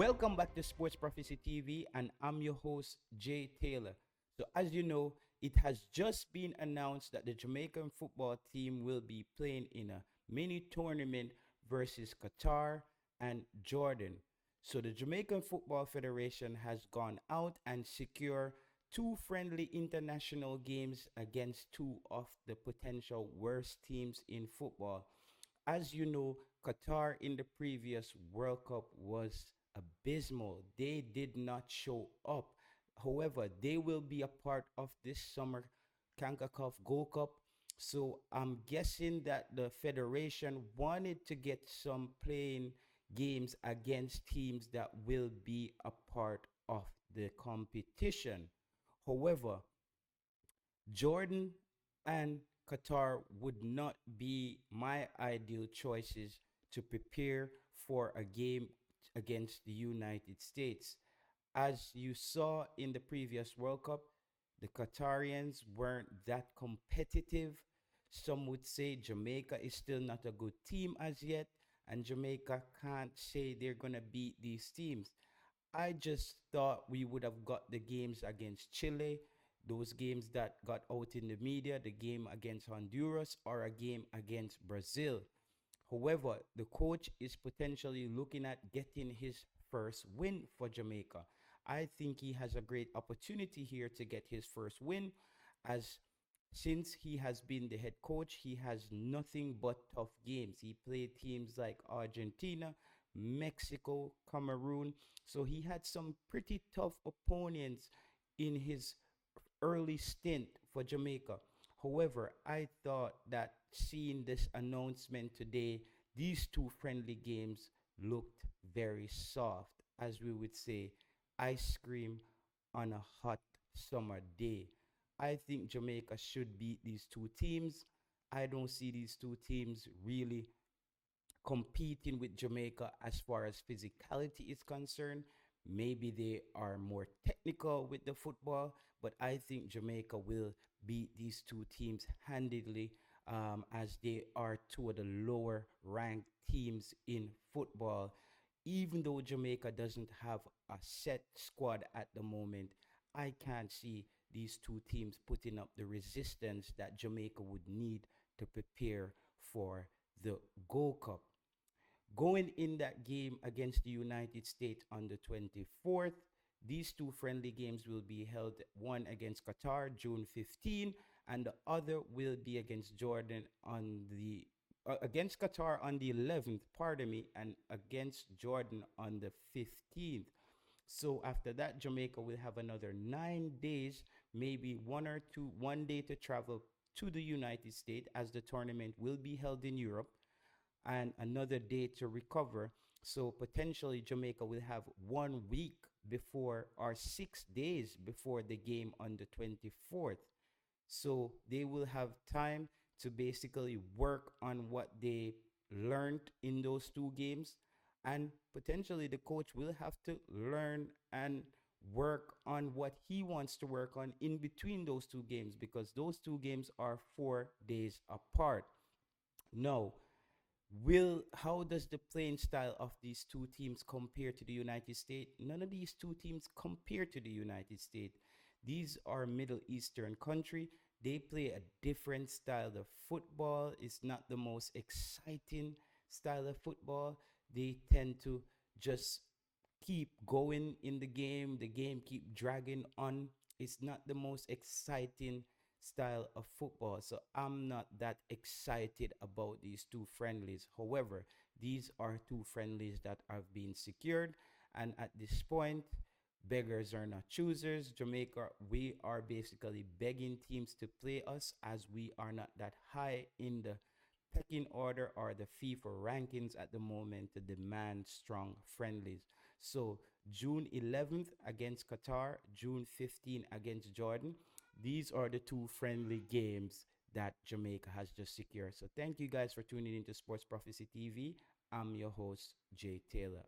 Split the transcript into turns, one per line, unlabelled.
Welcome back to Sports Prophecy TV, and I'm your host, Jay Taylor. So, as you know, it has just been announced that the Jamaican football team will be playing in a mini tournament versus Qatar and Jordan. So, the Jamaican Football Federation has gone out and secure two friendly international games against two of the potential worst teams in football. As you know, Qatar in the previous World Cup was abysmal. They did not show up. However, they will be a part of this summer CONCACAF Gold Cup. So I'm guessing that the federation wanted to get some playing games against teams that will be a part of the competition. However, Jordan and Qatar would not be my ideal choices to prepare for a game against the United States. As you saw in the previous World Cup, the Qatarians weren't that competitive. Some would say Jamaica is still not a good team as yet, and Jamaica can't say they're going to beat these teams. I just thought we would have got the games against Chile, those games that got out in the media, the game against Honduras, or a game against Brazil. However, the coach is potentially looking at getting his first win for Jamaica. I think he has a great opportunity here to get his first win, as since he has been the head coach, he has nothing but tough games. He played teams like Argentina, Mexico, Cameroon. So he had some pretty tough opponents in his early stint for Jamaica. However, I thought that seeing this announcement today, these two friendly games looked very soft, as we would say, ice cream on a hot summer day. I think Jamaica should beat these two teams. I don't see these two teams really competing with Jamaica as far as physicality is concerned. Maybe they are more technical with the football, but I think Jamaica will beat these two teams handedly, as they are two of the lower ranked teams in football. Even though Jamaica doesn't have a set squad at the moment, I can't see these two teams putting up the resistance that Jamaica would need to prepare for the Gold Cup. Going in that game against the United States on the 24th, these two friendly games will be held, one against Qatar June 15, and the other will be against Jordan on the against Qatar on the 11th, pardon me, and against Jordan on the 15th. So after that, Jamaica will have another 9 days, maybe one day to travel to the United States, as the tournament will be held in Europe, and another day to recover. So potentially Jamaica will have 1 week before, or 6 days before, the game on the 24th. So they will have time to basically work on what they learned in those two games. And potentially the coach will have to learn and work on what he wants to work on in between those two games, because those two games are 4 days apart. No, will how does the playing style of these two teams compare to the United States? None of these two teams compare to the United States. These are Middle Eastern country. They play a different style of football. It's not the most exciting style of football. They tend to just keep going in the game keep dragging on. It's not the most exciting style of football. So I'm not that excited about these two friendlies. However, these are two friendlies that have been secured. And at this point, beggars are not choosers. Jamaica, we are basically begging teams to play us, as we are not that high in the pecking order or the FIFA rankings at the moment to demand strong friendlies. So June 11th against Qatar, June 15th against Jordan. These are the two friendly games that Jamaica has just secured. So thank you guys for tuning into Sports Prophecy TV. I'm your host, Jay Taylor.